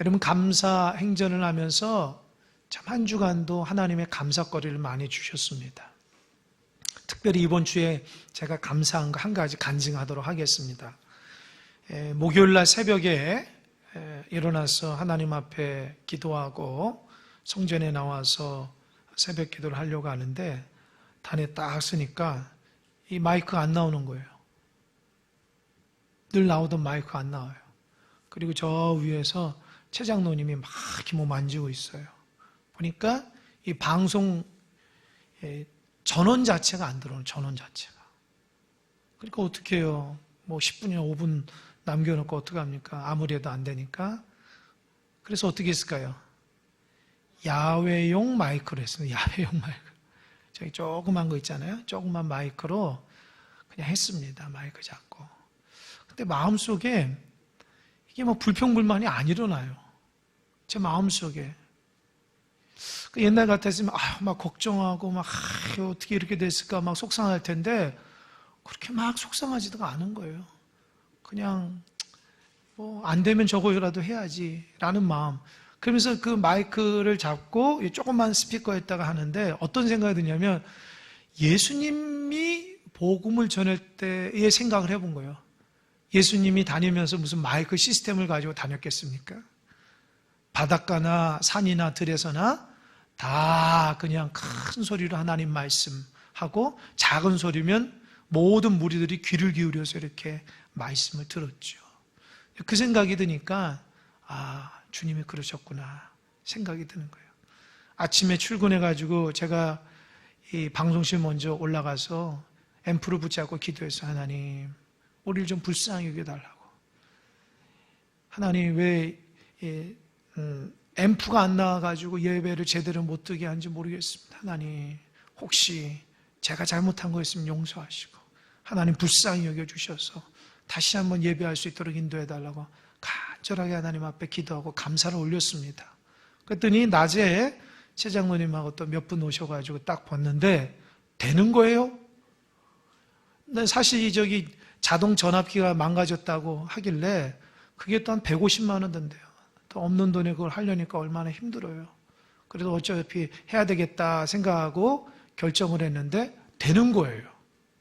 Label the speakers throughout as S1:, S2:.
S1: 여러분, 감사 행전을 하면서 참 한 주간도 하나님의 감사거리를 많이 주셨습니다. 특별히 이번 주에 제가 감사한 거 한 가지 간증하도록 하겠습니다. 목요일날 새벽에 일어나서 하나님 앞에 기도하고 성전에 나와서 새벽 기도를 하려고 하는데 단에 딱 서니까 이 마이크가 안 나오는 거예요. 늘 나오던 마이크가 안 나와요. 그리고 저 위에서 최 장로님이 막 이렇게 뭐 만지고 있어요. 보니까 이 방송 전원 자체가 안 들어오는, 전원 자체가. 그러니까 어떻게 해요? 뭐 10분이나 5분 남겨놓고 어떡합니까? 아무래도 안 되니까. 그래서 어떻게 했을까요? 야외용 마이크로 했어요. 야외용 마이크. 저기 조그만 거 있잖아요. 조그만 마이크로 그냥 했습니다. 마이크 잡고. 근데 마음속에 이게 뭐 불평불만이 안 일어나요. 제 마음속에. 옛날 같았으면 막 걱정하고 막 어떻게 이렇게 됐을까 막 속상할 텐데 그렇게 막 속상하지도 않은 거예요. 그냥 뭐 안 되면 저거라도 해야지 라는 마음. 그러면서 그 마이크를 잡고 조그만 스피커에다가 하는데 어떤 생각이 드냐면 예수님이 복음을 전할 때의 생각을 해본 거예요. 예수님이 다니면서 무슨 마이크 시스템을 가지고 다녔겠습니까? 바닷가나 산이나 들에서나 다 그냥 큰 소리로 하나님 말씀하고 작은 소리면 모든 무리들이 귀를 기울여서 이렇게 말씀을 들었죠. 그 생각이 드니까 주님이 그러셨구나 생각이 드는 거예요. 아침에 출근해가지고 제가 이 방송실 먼저 올라가서 앰프를 붙잡고 기도해서 하나님 우리를 좀 불쌍히 여겨달라고. 하나님 왜 앰프가 안 나와가지고 예배를 제대로 못 드게 하는지 모르겠습니다. 하나님 혹시 제가 잘못한 거 있으면 용서하시고 하나님 불쌍히 여겨주셔서 다시 한번 예배할 수 있도록 인도해달라고 간절하게 하나님 앞에 기도하고 감사를 올렸습니다. 그랬더니 낮에 최 장로님하고 또 몇 분 오셔가지고 딱 봤는데 되는 거예요? 사실 저기 자동 전압기가 망가졌다고 하길래 그게 또 한 150만 원 든대요. 또 없는 돈에 그걸 하려니까 얼마나 힘들어요. 그래도 어차피 해야 되겠다 생각하고 결정을 했는데 되는 거예요.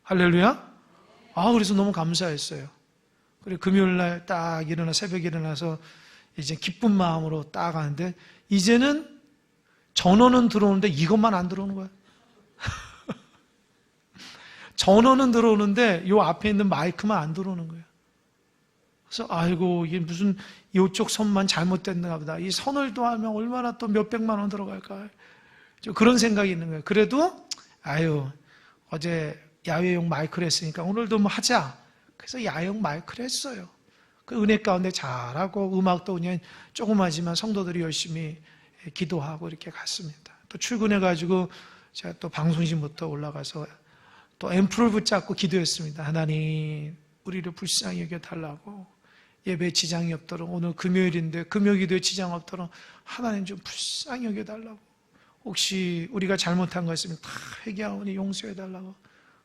S1: 할렐루야? 그래서 너무 감사했어요. 그리고 금요일날 딱 새벽에 일어나서 이제 기쁜 마음으로 딱 하는데 이제는 전원은 들어오는데 이것만 안 들어오는 거예요. 전원은 들어오는데 요 앞에 있는 마이크만 안 들어오는 거예요. 그래서 아이고 이게 무슨 이쪽 선만 잘못됐나 보다. 이 선을 더하면 얼마나 또 몇백만 원 들어갈까. 그런 생각이 있는 거예요. 그래도 어제 야외용 마이크를 했으니까 오늘도 뭐 하자. 그래서 야외용 마이크를 했어요. 그 은혜 가운데 잘하고 음악도 그냥 조그마지만 성도들이 열심히 기도하고 이렇게 갔습니다. 또 출근해가지고 제가 또 방송실부터 올라가서 또 앰프를 붙잡고 기도했습니다. 하나님 우리를 불쌍히 여겨달라고. 예배에 지장이 없도록 오늘 금요일인데 금요 기도에 지장 없도록 하나님 좀 불쌍히 여겨달라고. 혹시 우리가 잘못한 거 있으면 다 회개하오니 용서해달라고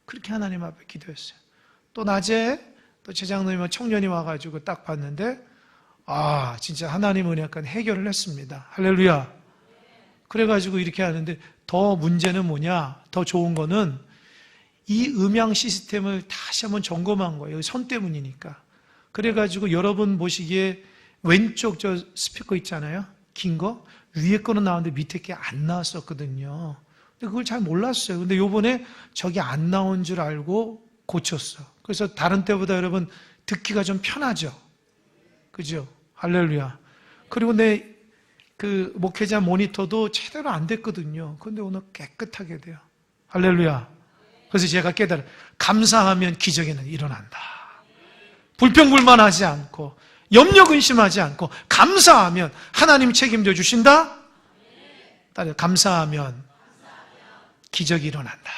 S1: 그렇게 하나님 앞에 기도했어요. 또 낮에 또 제장로님과 청년이 와가지고 딱 봤는데 진짜 하나님 은혜가 해결을 했습니다. 할렐루야. 그래가지고 이렇게 하는데 더 문제는 뭐냐, 더 좋은 거는 이 음향 시스템을 다시 한번 점검한 거예요. 선 때문이니까. 그래가지고 여러분 보시기에 왼쪽 저 스피커 있잖아요. 긴 거. 위에 거는 나왔는데 밑에 게 안 나왔었거든요. 근데 그걸 잘 몰랐어요. 근데 요번에 저기 안 나온 줄 알고 고쳤어. 그래서 다른 때보다 여러분 듣기가 좀 편하죠. 그죠? 할렐루야. 그리고 내 그 목회자 모니터도 제대로 안 됐거든요. 근데 오늘 깨끗하게 돼요. 할렐루야. 그래서 제가 깨달아요. 감사하면 기적에는 일어난다. 불평불만하지 않고 염려 근심하지 않고 감사하면 하나님 책임져 주신다. 감사하면 기적이 일어난다.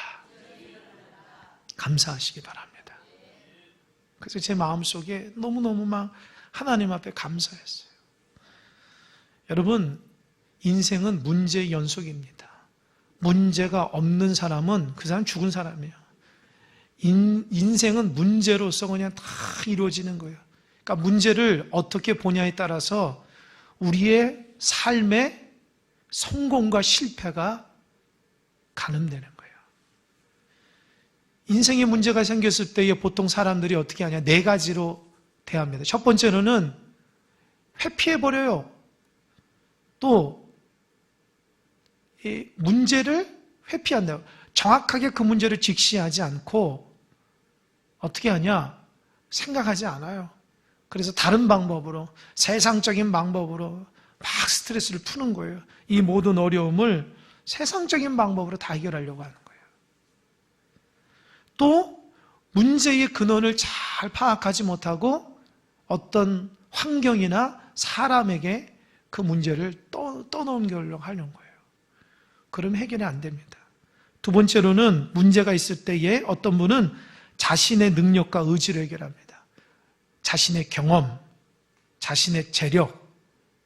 S1: 감사하시기 바랍니다. 그래서 제 마음속에 너무너무 막 하나님 앞에 감사했어요. 여러분, 인생은 문제의 연속입니다. 문제가 없는 사람은 그 사람 죽은 사람이에요. 인생은 문제로서 그냥 다 이루어지는 거예요. 그러니까 문제를 어떻게 보냐에 따라서 우리의 삶의 성공과 실패가 가늠되는 거예요. 인생에 문제가 생겼을 때에 보통 사람들이 어떻게 하냐? 네 가지로 대합니다. 첫 번째로는 회피해버려요. 또 이 문제를 회피한다. 정확하게 그 문제를 직시하지 않고 어떻게 하냐? 생각하지 않아요. 그래서 다른 방법으로, 세상적인 방법으로 막 스트레스를 푸는 거예요. 이 모든 어려움을 세상적인 방법으로 다 해결하려고 하는 거예요. 또 문제의 근원을 잘 파악하지 못하고 어떤 환경이나 사람에게 그 문제를 떠넘기려고 하는 거예요. 그럼 해결이 안 됩니다. 두 번째로는 문제가 있을 때에 어떤 분은 자신의 능력과 의지로 해결합니다. 자신의 경험, 자신의 재력,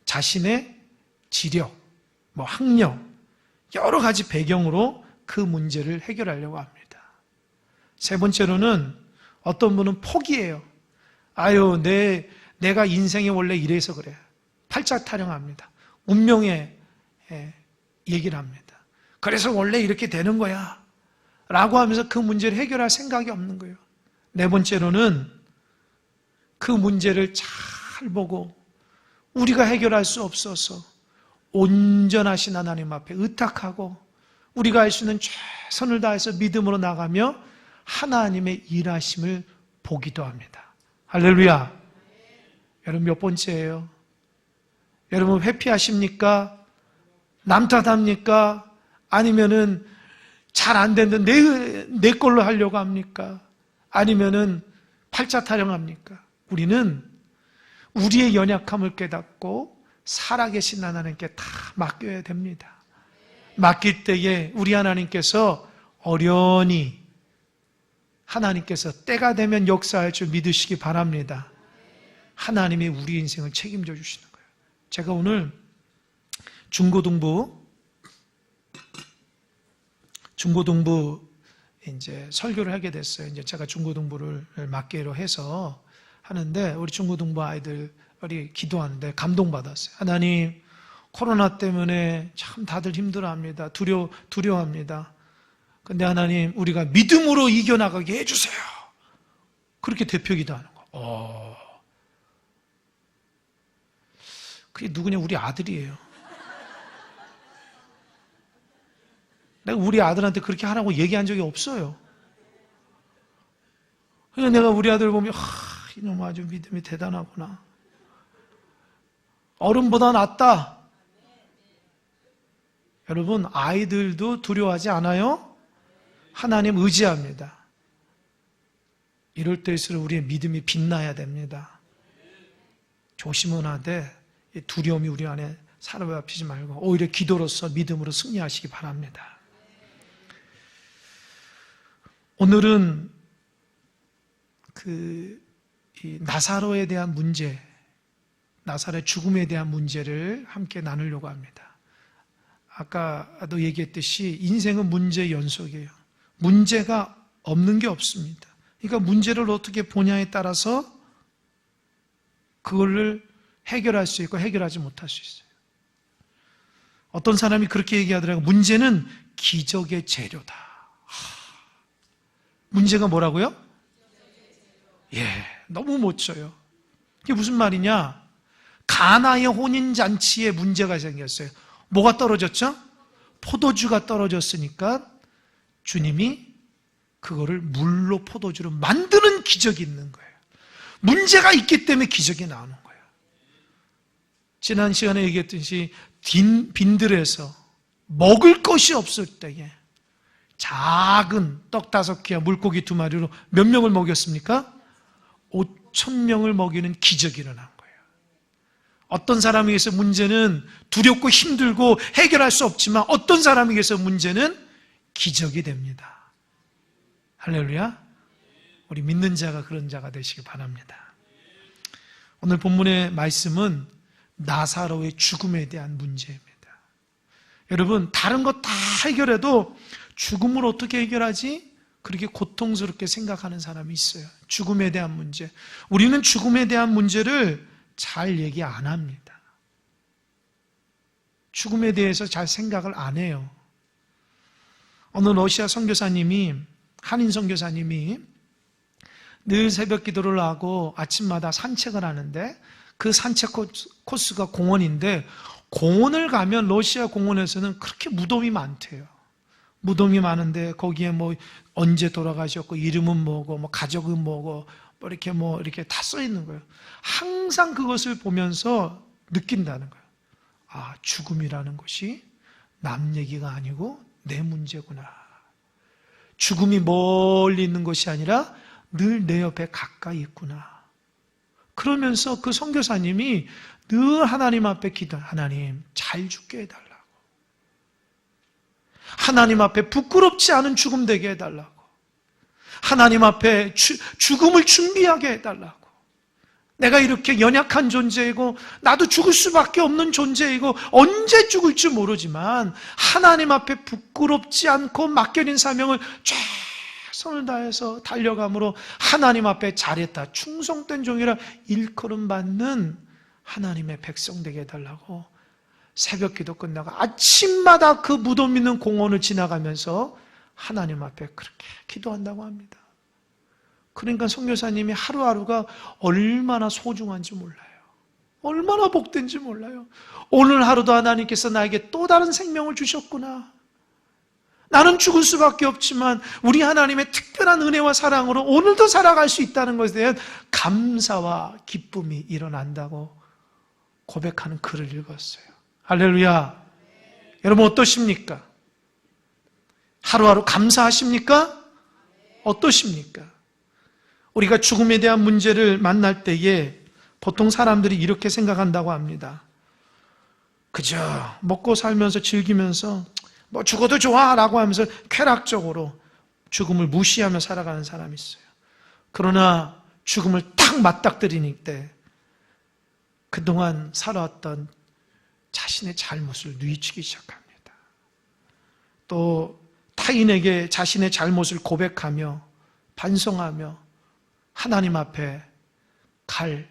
S1: 자신의 지력, 학력, 여러 가지 배경으로 그 문제를 해결하려고 합니다. 세 번째로는 어떤 분은 포기해요. 내가 인생이 원래 이래서 그래. 팔짝 타령합니다. 운명에 얘기를 합니다. 그래서 원래 이렇게 되는 거야. 라고 하면서 그 문제를 해결할 생각이 없는 거예요. 네 번째로는 그 문제를 잘 보고 우리가 해결할 수 없어서 온전하신 하나님 앞에 의탁하고 우리가 할 수 있는 최선을 다해서 믿음으로 나가며 하나님의 일하심을 보기도 합니다. 할렐루야. 여러분 몇 번째예요? 여러분 회피하십니까? 남 탓합니까? 아니면은 잘 안 됐는데 내 걸로 하려고 합니까? 아니면은 팔자 타령합니까? 우리는 우리의 연약함을 깨닫고 살아계신 하나님께 다 맡겨야 됩니다. 맡길 때에 우리 하나님께서 어련히 하나님께서 때가 되면 역사할 줄 믿으시기 바랍니다. 하나님이 우리 인생을 책임져 주시는 거예요. 제가 오늘 중고등부 이제 설교를 하게 됐어요. 이제 제가 중고등부를 맡기로 해서 하는데 우리 중고등부 아이들이 기도하는데 감동받았어요. 하나님, 코로나 때문에 참 다들 힘들어합니다. 두려워합니다. 근데 하나님, 우리가 믿음으로 이겨나가게 해주세요. 그렇게 대표 기도하는 거. 그게 누구냐? 우리 아들이에요. 내가 우리 아들한테 그렇게 하라고 얘기한 적이 없어요. 그냥 내가 우리 아들 보면 이놈 아주 믿음이 대단하구나. 어른보다 낫다. 여러분, 아이들도 두려워하지 않아요? 하나님 의지합니다. 이럴 때일수록 우리의 믿음이 빛나야 됩니다. 조심은 하되 두려움이 우리 안에 사로잡히지 말고 오히려 기도로서 믿음으로 승리하시기 바랍니다. 오늘은 이 나사로에 대한 문제, 나사로의 죽음에 대한 문제를 함께 나누려고 합니다. 아까도 얘기했듯이 인생은 문제의 연속이에요. 문제가 없는 게 없습니다. 그러니까 문제를 어떻게 보냐에 따라서 그거를 해결할 수 있고 해결하지 못할 수 있어요. 어떤 사람이 그렇게 얘기하더라고요. 문제는 기적의 재료다. 문제가 뭐라고요? 너무 멋져요. 이게 무슨 말이냐? 가나의 혼인잔치에 문제가 생겼어요. 뭐가 떨어졌죠? 포도주가 떨어졌으니까 주님이 그거를 물로 포도주로 만드는 기적이 있는 거예요. 문제가 있기 때문에 기적이 나오는 거예요. 지난 시간에 얘기했듯이 빈들에서 먹을 것이 없을 때에 작은 떡 5개와 물고기 2마리로 몇 명을 먹였습니까? 5,000명을 먹이는 기적이 일어난 거예요. 어떤 사람에게서 문제는 두렵고 힘들고 해결할 수 없지만 어떤 사람에게서 문제는 기적이 됩니다. 할렐루야. 우리 믿는 자가 그런 자가 되시기 바랍니다. 오늘 본문의 말씀은 나사로의 죽음에 대한 문제입니다. 여러분, 다른 거 다 해결해도 죽음을 어떻게 해결하지? 그렇게 고통스럽게 생각하는 사람이 있어요. 죽음에 대한 문제. 우리는 죽음에 대한 문제를 잘 얘기 안 합니다. 죽음에 대해서 잘 생각을 안 해요. 어느 러시아 선교사님이, 한인 선교사님이 늘 새벽 기도를 하고 아침마다 산책을 하는데, 그 산책 코스가 공원인데, 공원을 가면 러시아 공원에서는 그렇게 무덤이 많대요. 무덤이 많은데 거기에 뭐 언제 돌아가셨고, 이름은 뭐고, 뭐 가족은 뭐고, 이렇게 다 써 있는 거예요. 항상 그것을 보면서 느낀다는 거예요. 아, 죽음이라는 것이 남 얘기가 아니고 내 문제구나. 죽음이 멀리 있는 것이 아니라 늘 내 옆에 가까이 있구나. 그러면서 그 선교사님이 늘 하나님 앞에 기도해요. 하나님, 잘 죽게 해달라고. 하나님 앞에 부끄럽지 않은 죽음 되게 해달라고. 하나님 앞에 죽음을 준비하게 해달라고. 내가 이렇게 연약한 존재이고 나도 죽을 수밖에 없는 존재이고 언제 죽을지 모르지만 하나님 앞에 부끄럽지 않고 맡겨진 사명을 최선을 다해서 달려감으로 하나님 앞에 잘했다, 충성된 종이라 일컬음 받는 하나님의 백성 되게 해달라고 새벽 기도 끝나고 아침마다 그 무덤 있는 공원을 지나가면서 하나님 앞에 그렇게 기도한다고 합니다. 그러니까 선교사님이 하루하루가 얼마나 소중한지 몰라요. 얼마나 복된지 몰라요. 오늘 하루도 하나님께서 나에게 또 다른 생명을 주셨구나. 나는 죽을 수밖에 없지만 우리 하나님의 특별한 은혜와 사랑으로 오늘도 살아갈 수 있다는 것에 대한 감사와 기쁨이 일어난다고 고백하는 글을 읽었어요. 할렐루야. 여러분 어떠십니까? 하루하루 감사하십니까? 어떠십니까? 우리가 죽음에 대한 문제를 만날 때에 보통 사람들이 이렇게 생각한다고 합니다. 그저 먹고 살면서 즐기면서 뭐 죽어도 좋아 라고 하면서 쾌락적으로 죽음을 무시하며 살아가는 사람이 있어요. 그러나 죽음을 딱 맞닥뜨리니 때 그동안 살아왔던 자신의 잘못을 뉘우치기 시작합니다. 또 타인에게 자신의 잘못을 고백하며 반성하며 하나님 앞에 갈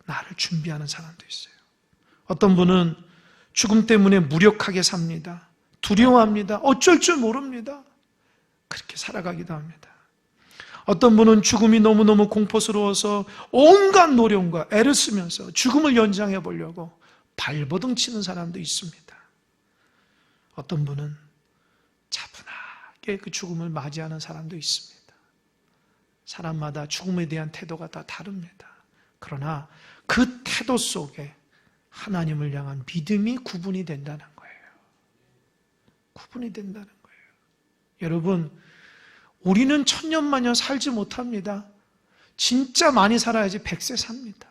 S1: 나를 준비하는 사람도 있어요. 어떤 분은 죽음 때문에 무력하게 삽니다. 두려워합니다. 어쩔 줄 모릅니다. 그렇게 살아가기도 합니다. 어떤 분은 죽음이 너무너무 공포스러워서 온갖 노력과 애를 쓰면서 죽음을 연장해 보려고 발버둥 치는 사람도 있습니다. 어떤 분은 차분하게 그 죽음을 맞이하는 사람도 있습니다. 사람마다 죽음에 대한 태도가 다 다릅니다. 그러나 그 태도 속에 하나님을 향한 믿음이 구분이 된다는 거예요. 구분이 된다는 거예요. 여러분, 우리는 천년만년 살지 못합니다. 진짜 많이 살아야지 100세 삽니다.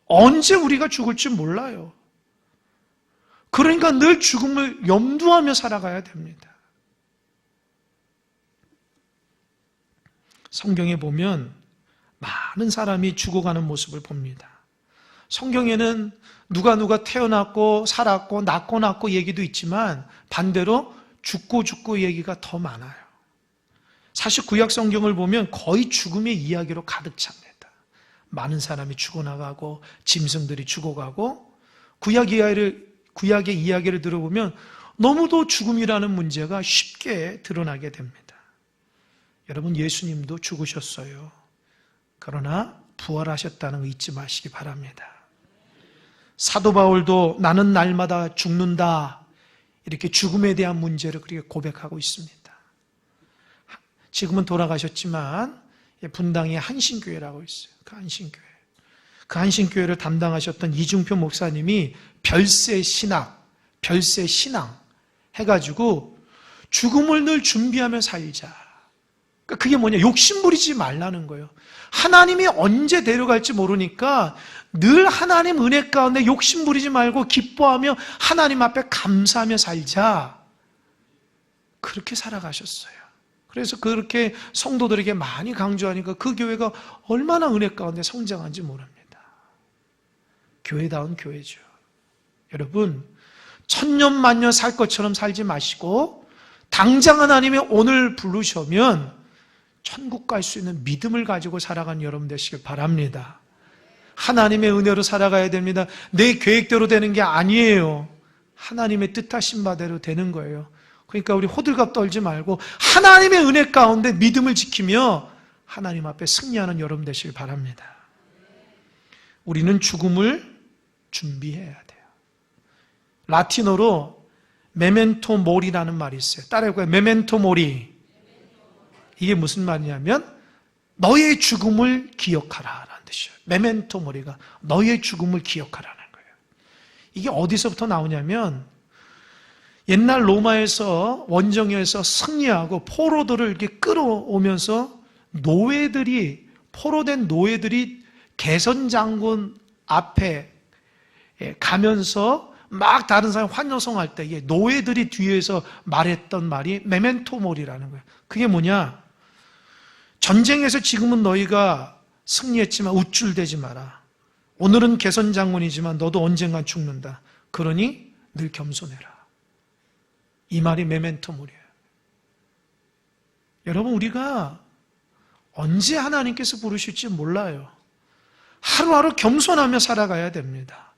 S1: 언제 우리가 죽을지 몰라요. 그러니까 늘 죽음을 염두하며 살아가야 됩니다. 성경에 보면 많은 사람이 죽어가는 모습을 봅니다. 성경에는 누가 태어났고 살았고 낳고 얘기도 있지만 반대로 죽고 얘기가 더 많아요. 사실 구약 성경을 보면 거의 죽음의 이야기로 가득 찹니다. 많은 사람이 죽어나가고 짐승들이 죽어가고 구약의 이야기를 들어보면 너무도 죽음이라는 문제가 쉽게 드러나게 됩니다. 여러분, 예수님도 죽으셨어요. 그러나 부활하셨다는 거 잊지 마시기 바랍니다. 사도 바울도 나는 날마다 죽는다, 이렇게 죽음에 대한 문제를 그렇게 고백하고 있습니다. 지금은 돌아가셨지만 분당에 한신교회라고 있어요. 그 한신교회를 담당하셨던 이중표 목사님이 별세 신앙 해가지고 죽음을 늘 준비하며 살자. 그게 뭐냐? 욕심 부리지 말라는 거예요. 하나님이 언제 데려갈지 모르니까 늘 하나님 은혜 가운데 욕심 부리지 말고 기뻐하며 하나님 앞에 감사하며 살자. 그렇게 살아가셨어요. 그래서 그렇게 성도들에게 많이 강조하니까 그 교회가 얼마나 은혜 가운데 성장한지 모릅니다. 교회다운 교회죠. 여러분, 천년만년 살 것처럼 살지 마시고 당장 하나님이 오늘 부르시면 천국 갈 수 있는 믿음을 가지고 살아가는 여러분 되시길 바랍니다. 하나님의 은혜로 살아가야 됩니다. 내 계획대로 되는 게 아니에요. 하나님의 뜻하신 바대로 되는 거예요. 그러니까 우리 호들갑 떨지 말고 하나님의 은혜 가운데 믿음을 지키며 하나님 앞에 승리하는 여러분 되시길 바랍니다. 우리는 죽음을 준비해야 돼요. 라틴어로 메멘토 모리라는 말이 있어요. 따라해볼까요? 메멘토 모리. 이게 무슨 말이냐면 너의 죽음을 기억하라 라는 뜻이에요. 메멘토 모리가 너의 죽음을 기억하라는 거예요. 이게 어디서부터 나오냐면 옛날 로마에서 원정에서 승리하고 포로들을 이렇게 끌어오면서 포로된 노예들이 개선 장군 앞에 가면서 막 다른 사람 환호성할 때 이게 노예들이 뒤에서 말했던 말이 메멘토 모리라는 거예요. 그게 뭐냐? 전쟁에서 지금은 너희가 승리했지만 우쭐대지 마라. 오늘은 개선 장군이지만 너도 언젠간 죽는다. 그러니 늘 겸손해라. 이 말이 메멘토 모리예요. 여러분, 우리가 언제 하나님께서 부르실지 몰라요. 하루하루 겸손하며 살아가야 됩니다.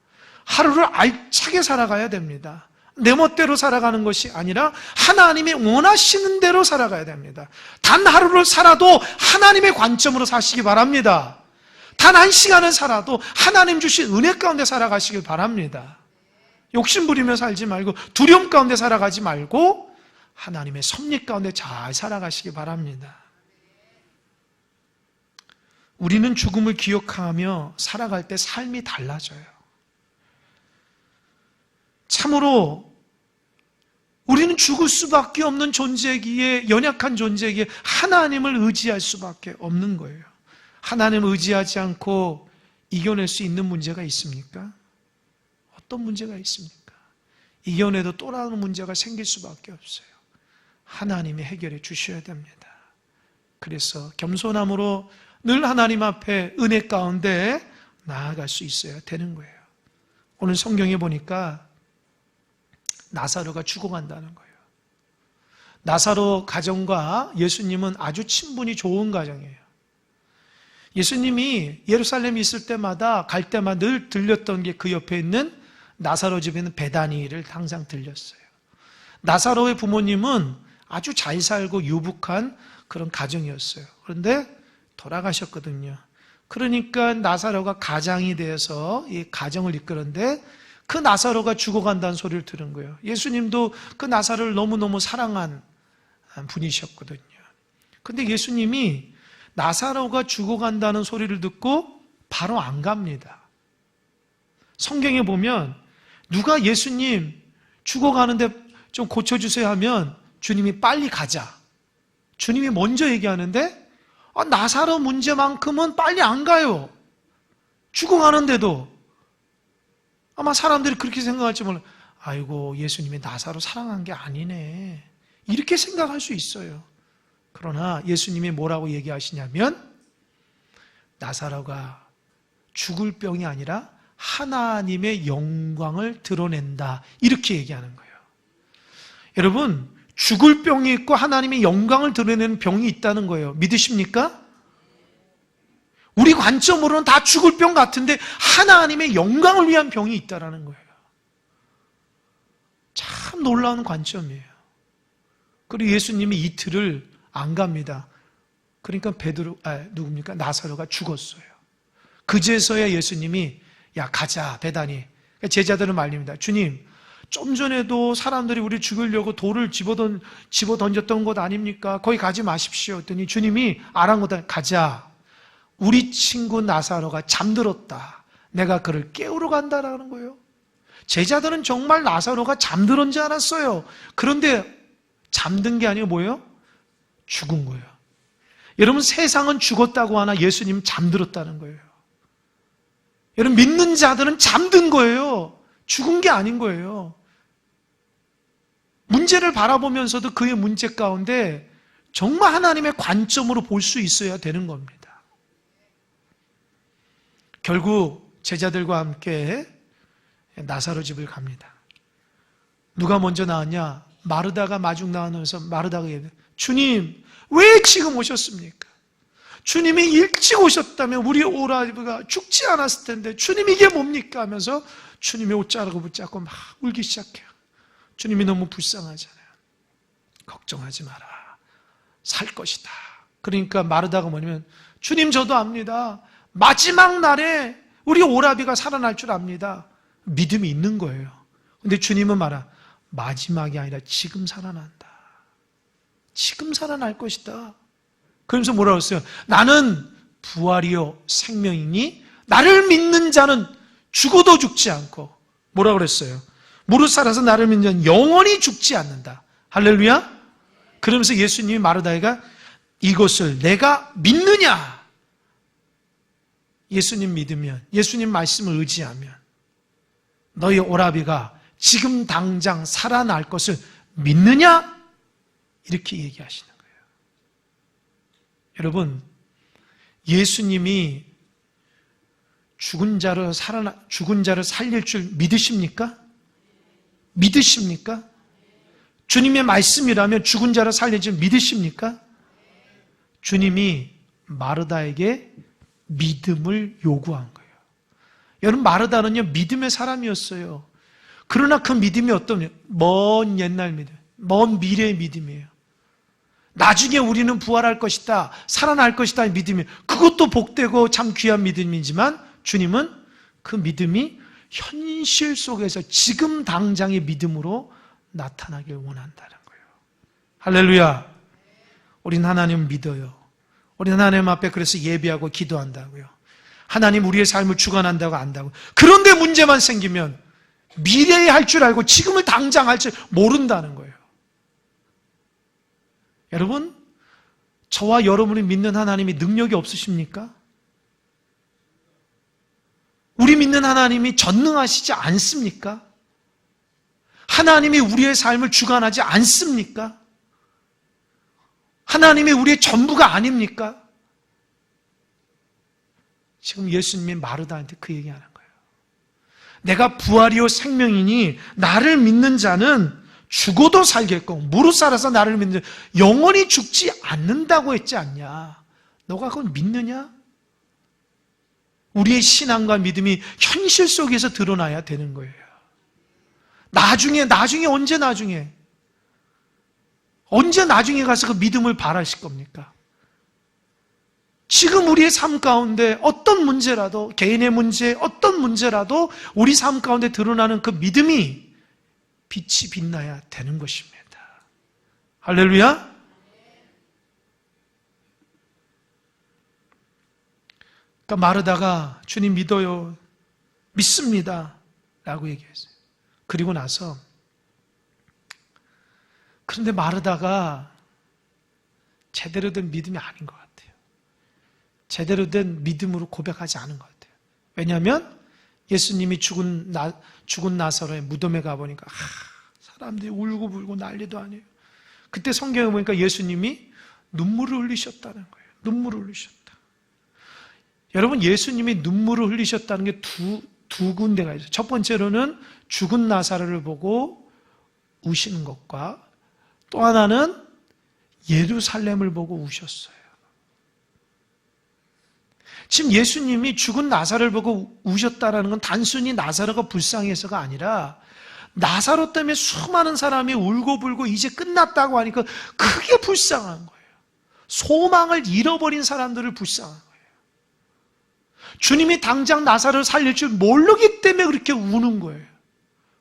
S1: 하루를 알차게 살아가야 됩니다. 내 멋대로 살아가는 것이 아니라 하나님이 원하시는 대로 살아가야 됩니다. 단 하루를 살아도 하나님의 관점으로 사시기 바랍니다. 단 한 시간을 살아도 하나님 주신 은혜 가운데 살아가시길 바랍니다. 욕심 부리며 살지 말고 두려움 가운데 살아가지 말고 하나님의 섭리 가운데 잘 살아가시기 바랍니다. 우리는 죽음을 기억하며 살아갈 때 삶이 달라져요. 참으로 우리는 죽을 수밖에 없는 존재이기에, 연약한 존재이기에 하나님을 의지할 수밖에 없는 거예요. 하나님을 의지하지 않고 이겨낼 수 있는 문제가 있습니까? 어떤 문제가 있습니까? 이겨내도 또 다른 문제가 생길 수밖에 없어요. 하나님이 해결해 주셔야 됩니다. 그래서 겸손함으로 늘 하나님 앞에 은혜 가운데 나아갈 수 있어야 되는 거예요. 오늘 성경에 보니까 나사로가 죽어간다는 거예요. 나사로 가정과 예수님은 아주 친분이 좋은 가정이에요. 예수님이 예루살렘에 있을 때마다 갈 때마다 늘 들렸던 게 그 옆에 있는 나사로 집에 있는 베다니를 항상 들렸어요. 나사로의 부모님은 아주 잘 살고 유복한 그런 가정이었어요. 그런데 돌아가셨거든요. 그러니까 나사로가 가장이 되어서 이 가정을 이끄는데 그 나사로가 죽어간다는 소리를 들은 거예요. 예수님도 그 나사로를 너무너무 사랑한 분이셨거든요. 근데 예수님이 나사로가 죽어간다는 소리를 듣고 바로 안 갑니다. 성경에 보면 누가 예수님 죽어가는데 좀 고쳐주세요 하면 주님이 빨리 가자. 주님이 먼저 얘기하는데 나사로 문제만큼은 빨리 안 가요. 죽어가는데도. 아마 사람들이 그렇게 생각할지 몰라요. 아이고, 예수님이 나사로 사랑한 게 아니네. 이렇게 생각할 수 있어요. 그러나 예수님이 뭐라고 얘기하시냐면 나사로가 죽을 병이 아니라 하나님의 영광을 드러낸다. 이렇게 얘기하는 거예요. 여러분, 죽을 병이 있고 하나님의 영광을 드러내는 병이 있다는 거예요. 믿으십니까? 우리 관점으로는 다 죽을 병 같은데 하나님의 영광을 위한 병이 있다는 거예요. 참 놀라운 관점이에요. 그리고 예수님이 이틀을 안 갑니다. 그러니까 누굽니까? 나사로가 죽었어요. 그제서야 예수님이 야 가자 베다니. 제자들은 말립니다. 주님, 좀 전에도 사람들이 우리 죽이려고 돌을 집어 던졌던 곳 아닙니까? 거기 가지 마십시오. 했더니 주님이 아랑곳에 가자. 우리 친구 나사로가 잠들었다. 내가 그를 깨우러 간다라는 거예요. 제자들은 정말 나사로가 잠들었는 줄 알았어요. 그런데 잠든 게 아니고 뭐예요? 죽은 거예요. 여러분, 세상은 죽었다고 하나 예수님 잠들었다는 거예요. 여러분, 믿는 자들은 잠든 거예요. 죽은 게 아닌 거예요. 문제를 바라보면서도 그의 문제 가운데 정말 하나님의 관점으로 볼 수 있어야 되는 겁니다. 결국 제자들과 함께 나사로 집을 갑니다. 누가 먼저 나왔냐? 마르다가 마중 나오면서 마르다가 얘기해요. 주님, 왜 지금 오셨습니까? 주님이 일찍 오셨다면 우리 오라비가 죽지 않았을 텐데 주님 이게 뭡니까 하면서 주님의 옷 자르고 붙잡고 막 울기 시작해요. 주님이 너무 불쌍하잖아요. 걱정하지 마라. 살 것이다. 그러니까 마르다가 뭐냐면 주님 저도 압니다. 마지막 날에 우리 오라비가 살아날 줄 압니다. 믿음이 있는 거예요. 근데 주님은 말아 마지막이 아니라 지금 살아난다. 지금 살아날 것이다. 그러면서 뭐라고 했어요? 나는 부활이요 생명이니 나를 믿는 자는 죽어도 죽지 않고 뭐라고 그랬어요? 무릇 살아서 나를 믿는 자는 영원히 죽지 않는다. 할렐루야. 그러면서 예수님이 마르다에게 이것을 내가 믿느냐? 예수님 믿으면, 예수님 말씀을 의지하면 너희 오라비가 지금 당장 살아날 것을 믿느냐? 이렇게 얘기하시는 거예요. 여러분, 예수님이 죽은 자를 살릴 줄 믿으십니까? 믿으십니까? 주님의 말씀이라면 죽은 자를 살릴 줄 믿으십니까? 주님이 마르다에게 믿음을 요구한 거예요. 여러분, 마르다는요 믿음의 사람이었어요. 그러나 그 믿음이 어떤 먼 옛날 믿음, 먼 미래의 믿음이에요. 나중에 우리는 부활할 것이다, 살아날 것이다 믿음이, 그것도 복되고 참 귀한 믿음이지만 주님은 그 믿음이 현실 속에서 지금 당장의 믿음으로 나타나길 원한다는 거예요. 할렐루야. 우린 하나님을 믿어요. 우리는 하나님 앞에 그래서 예배하고 기도한다고요. 하나님 우리의 삶을 주관한다고 안다고. 그런데 문제만 생기면 미래에 할 줄 알고 지금을 당장 할 줄 모른다는 거예요. 여러분, 저와 여러분이 믿는 하나님이 능력이 없으십니까? 우리 믿는 하나님이 전능하시지 않습니까? 하나님이 우리의 삶을 주관하지 않습니까? 하나님이 우리의 전부가 아닙니까? 지금 예수님이 마르다한테 그 얘기하는 거예요. 내가 부활이요 생명이니 나를 믿는 자는 죽어도 살겠고 무릇 살아서 나를 믿는 자 영원히 죽지 않는다고 했지 않냐? 너가 그걸 믿느냐? 우리의 신앙과 믿음이 현실 속에서 드러나야 되는 거예요. 나중에 언제 나중에 가서 그 믿음을 발하실 겁니까? 지금 우리의 삶 가운데 어떤 문제라도, 개인의 문제, 어떤 문제라도 우리 삶 가운데 드러나는 그 믿음이 빛이 빛나야 되는 것입니다. 할렐루야. 그러니까 마르다가 주님 믿어요, 믿습니다 라고 얘기했어요. 그리고 나서 그런데 마르다가 제대로 된 믿음이 아닌 것 같아요. 제대로 된 믿음으로 고백하지 않은 것 같아요. 왜냐하면 예수님이 죽은 나사로의 무덤에 가보니까 사람들이 울고불고 난리도 아니에요. 그때 성경에 보니까 예수님이 눈물을 흘리셨다는 거예요. 눈물을 흘리셨다. 여러분, 예수님이 눈물을 흘리셨다는 게 두 군데가 있어요. 첫 번째로는 죽은 나사로를 보고 우시는 것과 또 하나는 예루살렘을 보고 우셨어요. 지금 예수님이 죽은 나사로를 보고 우셨다는 건 단순히 나사로가 불쌍해서가 아니라 나사로 때문에 수많은 사람이 울고불고 이제 끝났다고 하니까 크게 불쌍한 거예요. 소망을 잃어버린 사람들을 불쌍한 거예요. 주님이 당장 나사로를 살릴 줄 모르기 때문에 그렇게 우는 거예요.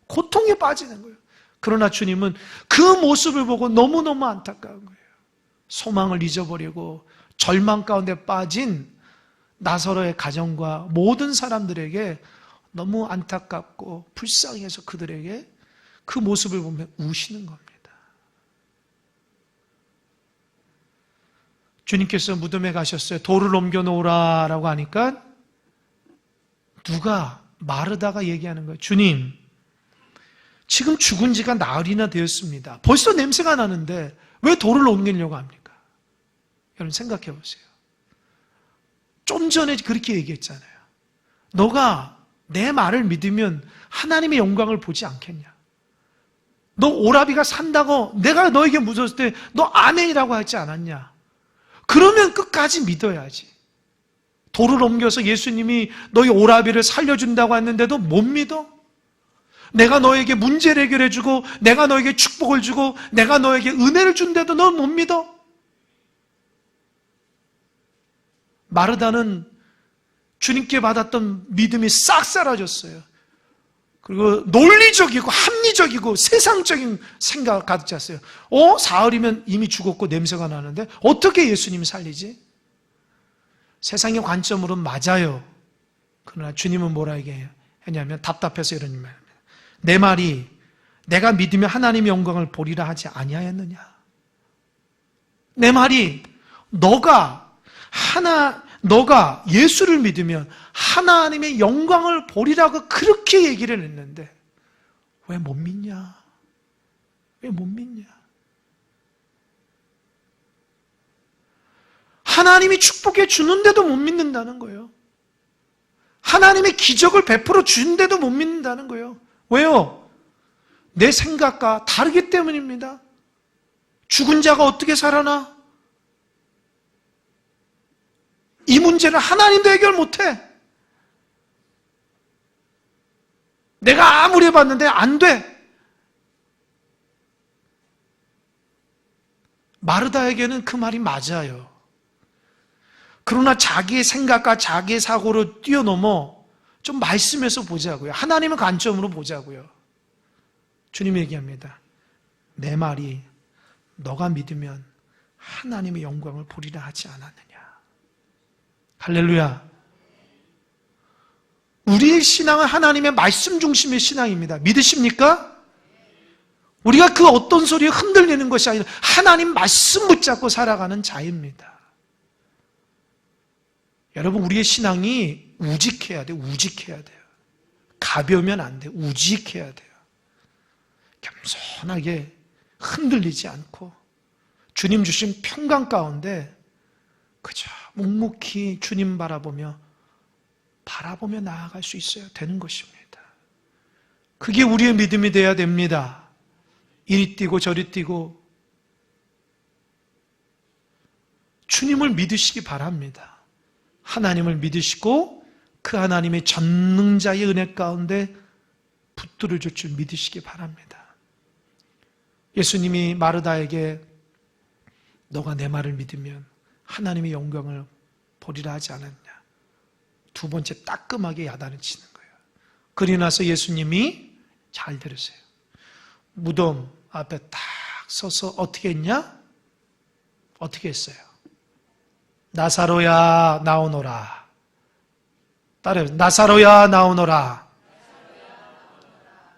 S1: 고통에 빠지는 거예요. 그러나 주님은 그 모습을 보고 너무너무 안타까운 거예요. 소망을 잊어버리고 절망 가운데 빠진 나사로의 가정과 모든 사람들에게 너무 안타깝고 불쌍해서 그들에게 그 모습을 보면 우시는 겁니다. 주님께서 무덤에 가셨어요. 돌을 옮겨놓으라 라고 하니까 누가, 마르다가 얘기하는 거예요. 주님, 지금 죽은 지가 나흘이나 되었습니다. 벌써 냄새가 나는데 왜 돌을 옮기려고 합니까? 여러분 생각해 보세요. 좀 전에 그렇게 얘기했잖아요. 너가 내 말을 믿으면 하나님의 영광을 보지 않겠냐? 너 오라비가 산다고 내가 너에게 묻었을 때 너 아멘이라고 하지 않았냐? 그러면 끝까지 믿어야지. 돌을 옮겨서 예수님이 너희 오라비를 살려준다고 했는데도 못 믿어? 내가 너에게 문제를 해결해주고 내가 너에게 축복을 주고 내가 너에게 은혜를 준데도 넌 못 믿어? 마르다는 주님께 받았던 믿음이 싹 사라졌어요. 그리고 논리적이고 합리적이고 세상적인 생각을 가득 찼어요. 사흘이면 이미 죽었고 냄새가 나는데 어떻게 예수님이 살리지? 세상의 관점으로는 맞아요. 그러나 주님은 뭐라 얘기했냐면 답답해서 이런 말입니다. 내 말이 내가 믿으면 하나님의 영광을 보리라 하지 아니하였느냐? 내 말이 너가 예수를 믿으면 하나님의 영광을 보리라고 그렇게 얘기를 했는데 왜 못 믿냐? 왜 못 믿냐? 하나님이 축복해 주는데도 못 믿는다는 거예요. 하나님의 기적을 베풀어 주는데도 못 믿는다는 거예요. 왜요? 내 생각과 다르기 때문입니다. 죽은 자가 어떻게 살아나? 이 문제는 하나님도 해결 못해. 내가 아무리 해봤는데 안 돼. 마르다에게는 그 말이 맞아요. 그러나 자기의 생각과 자기의 사고를 뛰어넘어 좀 말씀에서 보자고요. 하나님의 관점으로 보자고요. 주님이 얘기합니다. 내 말이 너가 믿으면 하나님의 영광을 보리라 하지 않았느냐. 할렐루야. 우리의 신앙은 하나님의 말씀 중심의 신앙입니다. 믿으십니까? 우리가 그 어떤 소리에 흔들리는 것이 아니라 하나님 말씀 붙잡고 살아가는 자입니다. 여러분, 우리의 신앙이 우직해야 돼요. 우직해야 돼요. 가벼우면 안 돼요. 우직해야 돼요. 겸손하게 흔들리지 않고 주님 주신 평강 가운데 그저 묵묵히 주님 바라보며 나아갈 수 있어야 되는 것입니다. 그게 우리의 믿음이 돼야 됩니다. 이리 뛰고 저리 뛰고 주님을 믿으시기 바랍니다. 하나님을 믿으시고 그 하나님의 전능자의 은혜 가운데 붙들어 줄 줄 믿으시기 바랍니다. 예수님이 마르다에게 너가 내 말을 믿으면 하나님의 영광을 보리라 하지 않았냐. 두 번째 따끔하게 야단을 치는 거예요. 그리 나서 예수님이 잘 들으세요. 무덤 앞에 딱 서서 어떻게 했냐? 어떻게 했어요? 나사로야 나오너라. 따라해요. 나사로야 나오너라.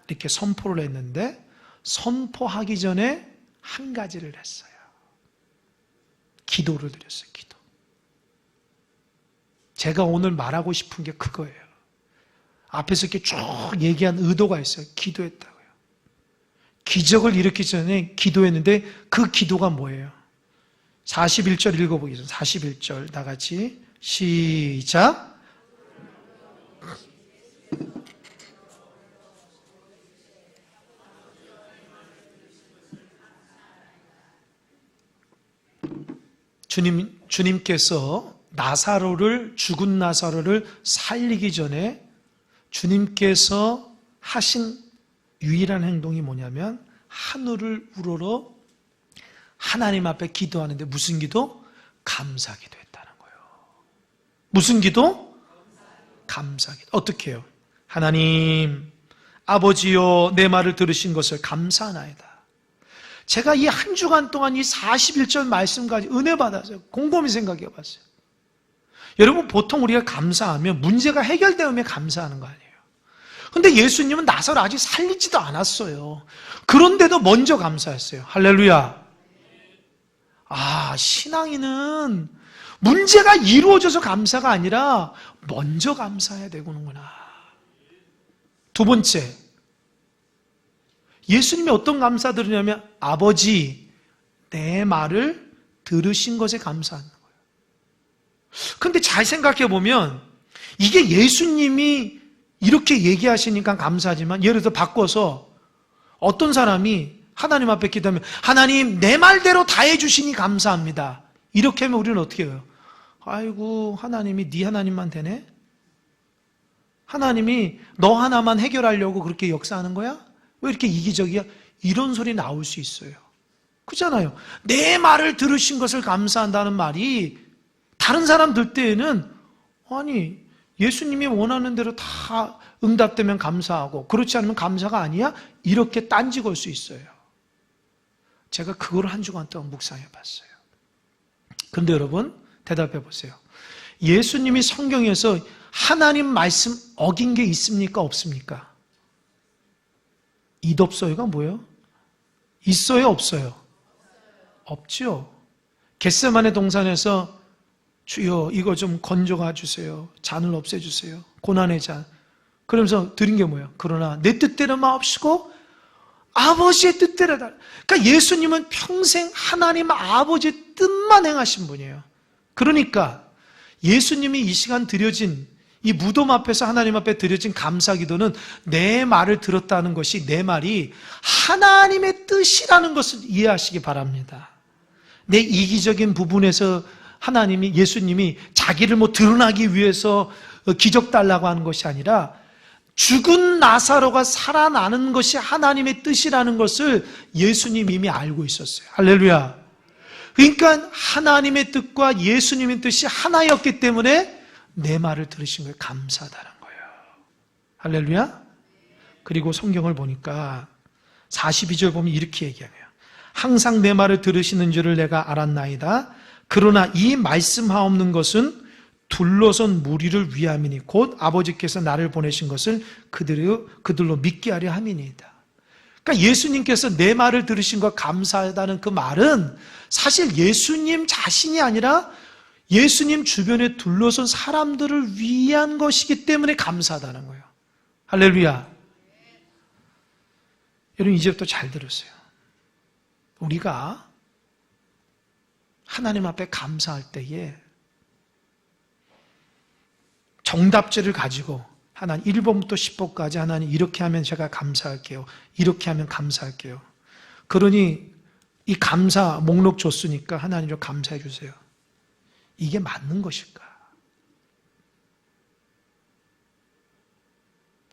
S1: 이렇게 선포를 했는데 선포하기 전에 한 가지를 했어요. 기도를 드렸어요. 기도. 제가 오늘 말하고 싶은 게 그거예요. 앞에서 이렇게 쭉 얘기한 의도가 있어요. 기도했다고요. 기적을 일으키기 전에 기도했는데 그 기도가 뭐예요? 41절 읽어보겠습니다. 41절 다 같이 시작. 주님께서 죽은 나사로를 살리기 전에 주님께서 하신 유일한 행동이 뭐냐면 하늘을 우러러 하나님 앞에 기도하는데 무슨 기도? 감사 기도했다는 거예요. 무슨 기도? 감사 기도. 어떻게 해요? 하나님 아버지여 내 말을 들으신 것을 감사하나이다. 제가 이 한 주간 동안 이 41절 말씀까지 은혜 받았어요. 곰곰이 생각해 봤어요. 여러분, 보통 우리가 감사하면 문제가 해결되면 감사하는 거 아니에요. 근데 예수님은 나사로 아직 살리지도 않았어요. 그런데도 먼저 감사했어요. 할렐루야. 신앙인은 문제가 이루어져서 감사가 아니라 먼저 감사해야 되는구나. 두 번째, 예수님이 어떤 감사 들으냐면 아버지 내 말을 들으신 것에 감사하는 거예요. 근데 잘 생각해 보면 이게 예수님이 이렇게 얘기하시니까 감사하지만 예를 들어 바꿔서 어떤 사람이 하나님 앞에 기도하면 하나님 내 말대로 다 해주시니 감사합니다. 이렇게 하면 우리는 어떻게 해요? 아이고, 하나님이 네 하나님만 되네? 하나님이 너 하나만 해결하려고 그렇게 역사하는 거야? 왜 이렇게 이기적이야? 이런 소리 나올 수 있어요. 그렇잖아요. 내 말을 들으신 것을 감사한다는 말이 다른 사람들 때에는 아니 예수님이 원하는 대로 다 응답되면 감사하고 그렇지 않으면 감사가 아니야? 이렇게 딴지 걸 수 있어요. 제가 그걸 한 주간 동안 묵상해 봤어요. 그런데 여러분 대답해 보세요. 예수님이 성경에서 하나님 말씀 어긴 게 있습니까? 없습니까? 있없어요가 뭐예요? 있어요? 없어요? 없죠. 겟세마네 동산에서 주여 이거 좀 건져가 주세요. 잔을 없애주세요. 고난의 잔. 그러면서 드린 게 뭐예요? 그러나 내 뜻대로 마옵시고 아버지의 뜻대로 다. 그러니까 예수님은 평생 하나님 아버지의 뜻만 행하신 분이에요. 그러니까 예수님이 이 시간 드려진 이 무덤 앞에서 하나님 앞에 드려진 감사기도는 내 말을 들었다는 것이 내 말이 하나님의 뜻이라는 것을 이해하시기 바랍니다. 내 이기적인 부분에서 하나님이 예수님이 자기를 드러나기 위해서 기적 달라고 하는 것이 아니라 죽은 나사로가 살아나는 것이 하나님의 뜻이라는 것을 예수님 이미 알고 있었어요. 할렐루야. 그러니까 하나님의 뜻과 예수님의 뜻이 하나였기 때문에 내 말을 들으신 거예요. 감사하다는 거예요. 할렐루야. 그리고 성경을 보니까 42절 보면 이렇게 얘기하네요. 항상 내 말을 들으시는 줄을 내가 알았나이다. 그러나 이 말씀하옵는 것은 둘러선 무리를 위함이니 곧 아버지께서 나를 보내신 것을 그들로 믿게 하려 함이니이다. 그러니까 예수님께서 내 말을 들으신 것 감사하다는 그 말은 사실 예수님 자신이 아니라 예수님 주변에 둘러선 사람들을 위한 것이기 때문에 감사하다는 거예요. 할렐루야. 여러분 이제부터 잘 들으세요. 우리가 하나님 앞에 감사할 때에 정답지를 가지고 하나님 1번부터 10번까지 하나님 이렇게 하면 제가 감사할게요. 이렇게 하면 감사할게요. 그러니 이 감사 목록 줬으니까 하나님을 감사해 주세요. 이게 맞는 것일까?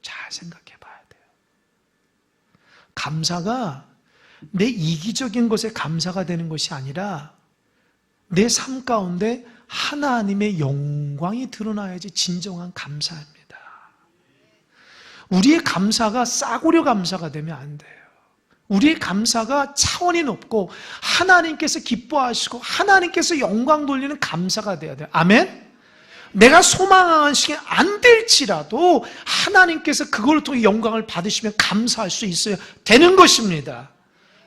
S1: 잘 생각해 봐야 돼요. 감사가 내 이기적인 것에 감사가 되는 것이 아니라 내 삶 가운데 하나님의 영광이 드러나야지 진정한 감사입니다. 우리의 감사가 싸구려 감사가 되면 안 돼요. 우리의 감사가 차원이 높고 하나님께서 기뻐하시고 하나님께서 영광 돌리는 감사가 돼야 돼요. 아멘? 내가 소망한 시간 안 될지라도 하나님께서 그걸 통해 영광을 받으시면 감사할 수 있어야 되는 것입니다.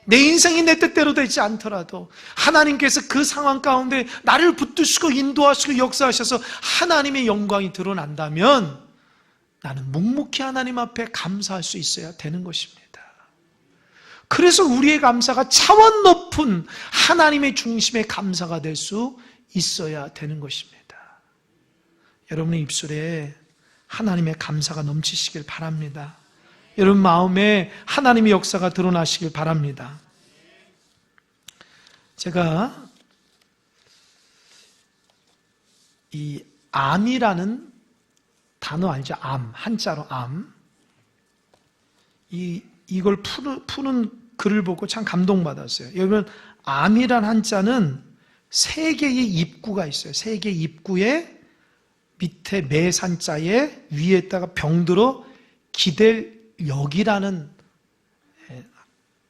S1: 내 인생이 내 뜻대로 되지 않더라도 하나님께서 그 상황 가운데 나를 붙드시고 인도하시고 역사하셔서 하나님의 영광이 드러난다면 나는 묵묵히 하나님 앞에 감사할 수 있어야 되는 것입니다. 그래서 우리의 감사가 차원 높은 하나님의 중심의 감사가 될 수 있어야 되는 것입니다. 여러분의 입술에 하나님의 감사가 넘치시길 바랍니다. 여러분 마음에 하나님의 역사가 드러나시길 바랍니다. 제가 이 암이라는 단어 알죠? 암, 한자로 암. 이걸 푸는 글을 보고 참 감동받았어요. 여러분 암이란 한자는 세 개의 입구가 있어요. 세 개의 입구에 밑에 매산자에 위에다가 병들어 기댈 역이라는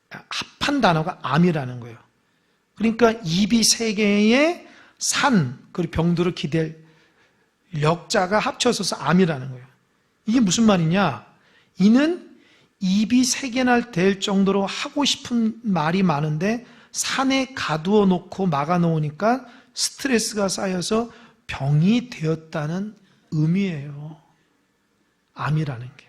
S1: 합한 단어가 암이라는 거예요. 그러니까 입이 세 개의 산 그리고 병들어 기댈 역자가 합쳐져서 암이라는 거예요. 이게 무슨 말이냐? 이는 입이 세 개나 될 정도로 하고 싶은 말이 많은데 산에 가두어 놓고 막아 놓으니까 스트레스가 쌓여서 병이 되었다는 의미예요. 암이라는 게.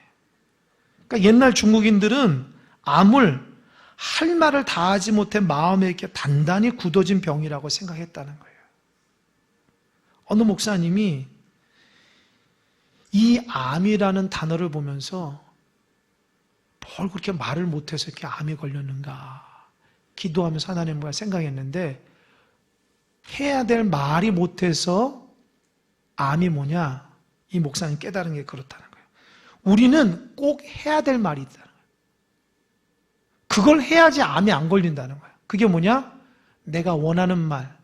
S1: 그러니까 옛날 중국인들은 암을 할 말을 다 하지 못해 마음에 이렇게 단단히 굳어진 병이라고 생각했다는 거예요. 어느 목사님이 이 암이라는 단어를 보면서 뭘 그렇게 말을 못해서 이렇게 암이 걸렸는가 기도하면서 하나님과 생각했는데 해야 될 말이 못해서 암이 뭐냐? 이 목사님 깨달은 게 그렇다는 거예요. 우리는 꼭 해야 될 말이 있다는 거예요. 그걸 해야지 암이 안 걸린다는 거예요. 그게 뭐냐? 내가 원하는 말,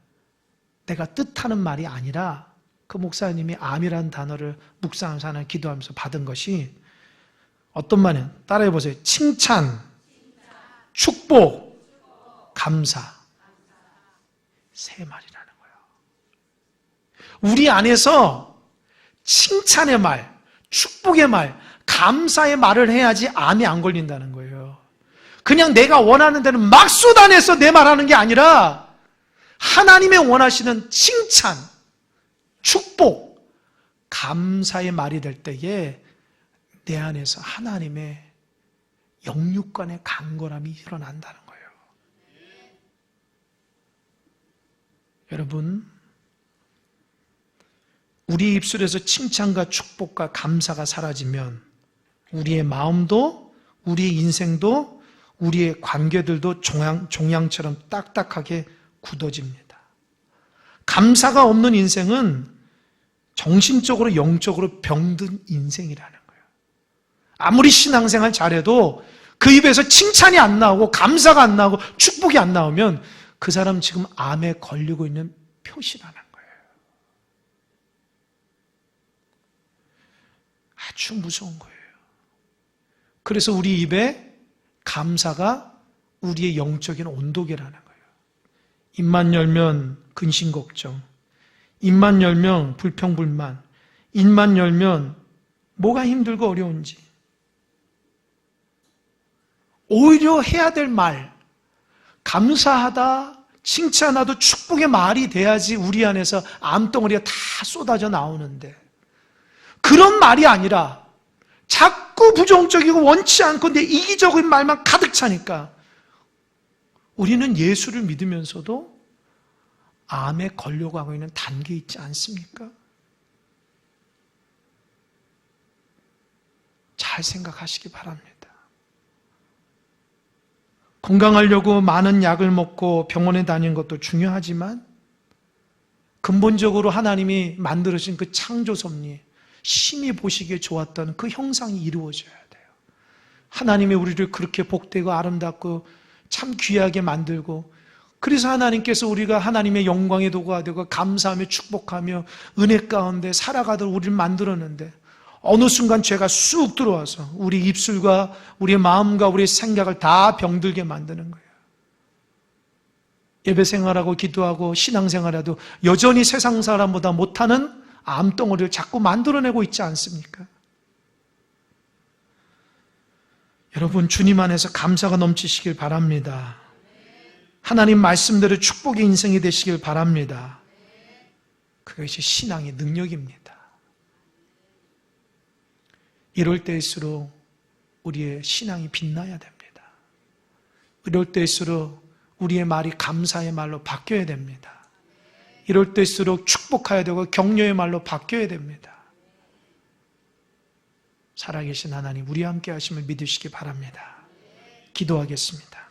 S1: 내가 뜻하는 말이 아니라 그 목사님이 암이라는 단어를 묵상하면서 하나님 기도하면서 받은 것이 어떤 말이에요? 따라해 보세요. 칭찬, 축복, 감사. 세 말이라는 거예요. 우리 안에서 칭찬의 말, 축복의 말, 감사의 말을 해야지 암이 안 걸린다는 거예요. 그냥 내가 원하는 대로 막 쏟아내서 내 말하는 게 아니라 하나님의 원하시는 칭찬, 축복, 감사의 말이 될 때에 내 안에서 하나님의 영육간의 강건함이 일어난다는 거예요. 여러분, 우리 입술에서 칭찬과 축복과 감사가 사라지면 우리의 마음도, 우리의 인생도, 우리의 관계들도 종양처럼 딱딱하게 굳어집니다. 감사가 없는 인생은 정신적으로 영적으로 병든 인생이라는 거예요. 아무리 신앙생활 잘해도 그 입에서 칭찬이 안 나오고 감사가 안 나오고 축복이 안 나오면 그 사람 지금 암에 걸리고 있는 표시라는 거예요. 아주 무서운 거예요. 그래서 우리 입에 감사가 우리의 영적인 온도계라는 거예요. 입만 열면 근심걱정, 입만 열면 불평불만, 입만 열면 뭐가 힘들고 어려운지. 오히려 해야 될 말, 감사하다, 칭찬하다, 축복의 말이 돼야지 우리 안에서 암덩어리가 다 쏟아져 나오는데 그런 말이 아니라 자꾸 부정적이고 원치 않고 내 이기적인 말만 가득 차니까 우리는 예수를 믿으면서도 암에 걸려가고 있는 단계에 있지 않습니까? 잘 생각하시기 바랍니다. 건강하려고 많은 약을 먹고 병원에 다니는 것도 중요하지만 근본적으로 하나님이 만들어진 그 창조 섭리, 심히 보시기에 좋았던 그 형상이 이루어져야 돼요. 하나님이 우리를 그렇게 복되고 아름답고 참 귀하게 만들고 그래서 하나님께서 우리가 하나님의 영광의 도구가 되고 감사하며 축복하며 은혜 가운데 살아가도록 우리를 만들었는데 어느 순간 죄가 쑥 들어와서 우리 입술과 우리의 마음과 우리의 생각을 다 병들게 만드는 거예요. 예배 생활하고 기도하고 신앙생활해도 여전히 세상 사람보다 못하는 암덩어리를 자꾸 만들어내고 있지 않습니까? 여러분, 주님 안에서 감사가 넘치시길 바랍니다. 하나님 말씀대로 축복의 인생이 되시길 바랍니다. 그것이 신앙의 능력입니다. 이럴 때일수록 우리의 신앙이 빛나야 됩니다. 이럴 때일수록 우리의 말이 감사의 말로 바뀌어야 됩니다. 이럴 때일수록 축복해야 되고 격려의 말로 바뀌어야 됩니다. 살아계신 하나님, 우리와 함께 하심을 믿으시기 바랍니다. 기도하겠습니다.